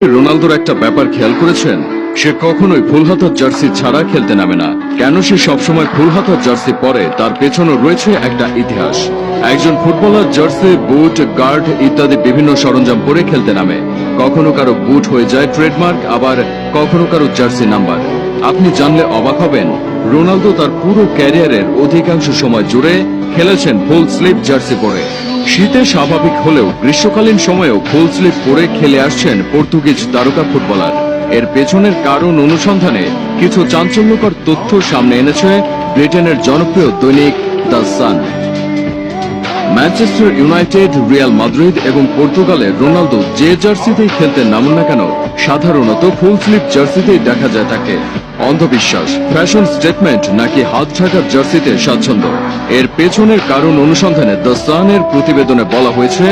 রোনালদোর একটা ব্যাপার খেয়াল করেছেন? সে কখনোই ফুল হাতার জার্সি ছাড়া খেলতে নামে না। কেন সে সবসময় ফুল হাতার জার্সি পরে, তার পেছনে রয়েছে একটা ইতিহাস। একজন ফুটবলার জার্সি, বুট, গার্ড ইত্যাদি বিভিন্ন সরঞ্জাম পরে খেলতে নামে। কখনো কারো বুট হয়ে যায় ট্রেডমার্ক, আবার কখনো কারো জার্সি নাম্বার। আপনি জানলে অবাক হবেন, রোনালদো তার পুরো ক্যারিয়ারের অধিকাংশ সময় জুড়ে খেলেছেন ফুল স্লিভ জার্সি পরে। শীতে স্বাভাবিক হলেও গ্রীষ্মকালীন সময়েও ফুল স্লিভ পরে খেলে আসছেন পর্তুগিজ তারকা ফুটবলার। এর পেছনের কারণ অনুসন্ধানে কিছু চাঞ্চল্যকর তথ্য সামনে এনেছে ব্রিটেনের জনপ্রিয় দৈনিক the sun. Manchester United, Real Madrid এবং পর্তুগালের রোনালদো যে জার্সিতেই খেলতে নামুন না কেন, সাধারণত ফুল স্লিভ জার্সিতেই দেখা যায় তাকে। অন্ধবিশ্বাস, ফ্যাশন স্টেটমেন্ট নাকি হাত ঢাকার জার্সিতে স্বাচ্ছন্দ্য? এর পেছনের কারণ অনুসন্ধানে দ্য সানের প্রতিবেদনে বলা হয়েছে,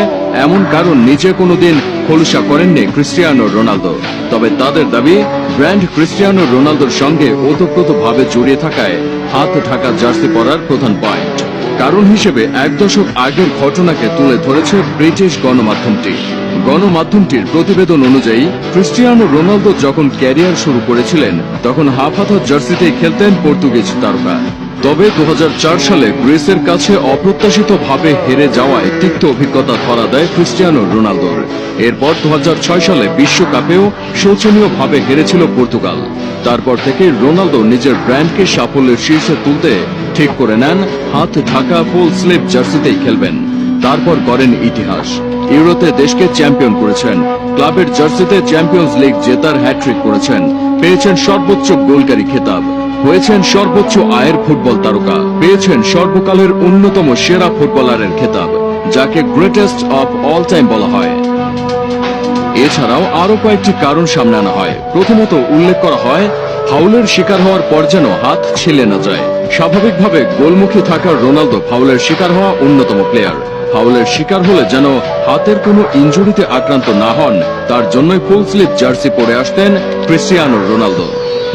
এমন কারণ নিজে কোনোদিন খোলসা করেননি ক্রিস্টিয়ানো রোনালদো। তবে তাদের দাবি, ব্র্যান্ড ক্রিস্টিয়ানো রোনালদোর সঙ্গে ওতপ্রোতভাবে জড়িয়ে থাকায় হাত ঢাকা জার্সি পরার প্রধান পয়েন্ট। কারণ হিসেবে এক দশক আগের ঘটনাকে তুলে ধরেছে ব্রিটিশ গণমাধ্যমটির প্রতিবেদন অনুযায়ী, ক্রিস্টিয়ানো রোনালদো যখন ক্যারিয়ার শুরু করেছিলেন তখন হাফ হাতা জার্সিতেই খেলতেন পর্তুগিজ তারকা। তবে 2004 সালে গ্রিসের কাছে অপ্রত্যাশিতভাবে হেরে যাওয়ায় তিক্ত অভিজ্ঞতা ধরা দেয় ক্রিস্টিয়ানো রোনালদোর। এরপর 2006 সালে বিশ্বকাপেও শোচনীয়ভাবে হেরেছিল পর্তুগাল। তারপর থেকে রোনালদো নিজের ব্র্যান্ডকে সাফল্যের শীর্ষে তুলতে ঠিক করে নেন হাত ঢাকা ফুল স্লিভ জার্সিতেই খেলবেন। তারপর গড়েন ইতিহাস। ইউরোতে দেশকে চ্যাম্পিয়ন করেছেন, ক্লাবের জার্সিতে চ্যাম্পিয়ন্স লিগ জেতার হ্যাট্রিক করেছেন, পেয়েছেন সর্বোচ্চ গোলকারী খেতাব, হয়েছেন সর্বোচ্চ আয়ের ফুটবল তারকা, পেয়েছেন সর্বকালের অন্যতম সেরা ফুটবলারের খেতাব, যাকে গ্রেটেস্ট অফ অল টাইম বলা হয়। এছাড়াও আরো কয়েকটি কারণ সামনে আনা হয়। প্রথমত উল্লেখ করা হয়, ফাউলের শিকার হওয়ার পর যেন হাত ছিলে না যায়। স্বাভাবিকভাবে গোলমুখী থাকা রোনালদো ফাউলের শিকার হওয়া অন্যতম প্লেয়ার। ফাউলের শিকার হলে যেন হাতের কোনো ইনজুরিতে আক্রান্ত না হন, তার জন্যই ফুল স্লিভ জার্সি পরে আসতেন ক্রিস্টিয়ানো রোনালদো।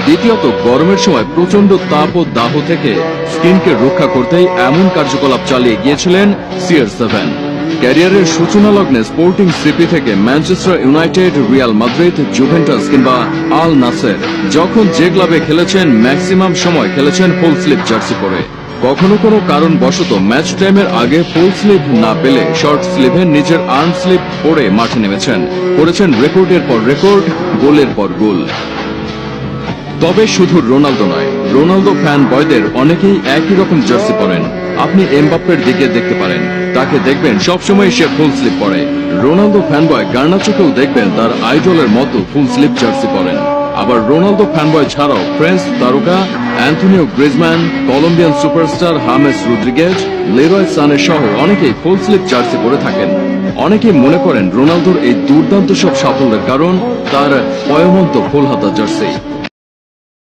দ্বিতীয়ত, গরমের সময় প্রচন্ড তাপ ও দাহ থেকে স্কিনকে রক্ষা করতেই এমন কার্যকলাপ চালিয়ে গিয়েছিলেন CR7। ক্যারিয়ারের সূচনা লগ্নে স্পোর্টিং সিপি থেকে Manchester United, Real Madrid, Juventus কিংবা আল নাসের, যখন যে ক্লাবে খেলেছেন ম্যাক্সিমাম সময় খেলেছেন ফুল স্লিভ জার্সি পরে। কখনো কোনো কারণ বশত ম্যাচ টাইমের আগে ফুল স্লিভ না পেলে শর্ট স্লিভে নিজের আর্ম স্লিভ পরে মাঠে নেমেছেন, করেছেন রেকর্ডের পর রেকর্ড, গোলের পর গোল। তবে শুধু রোনালদো নয়, রোনালদো ফ্যান বয়দের অনেকেই একই রকম জার্সি পরেন। আপনি এমবাপ্পের দিকে দেখতে পারেন, তাকে দেখবেন সবসময় সে ফুল স্লিভ পরে। রোনালদো ফ্যান বয় গার্নাচোকেও দেখবেন তার আইডলের মতো ফুল স্লিভ জার্সি পরেন। আবার রোনালদো ফ্যানবয় ছাড়াও ফ্রেঞ্চ তারকা Antoine Griezmann, Colombian superstar James Rodriguez, Leroy Sane সহ অনেকেই ফুল স্লিভ জার্সি পরে থাকেন। অনেকেই মনে করেন রোনালদোর এই দুর্দান্ত সব সাফল্যের কারণ তার পয়মন্ত ফুল হাতা জার্সি।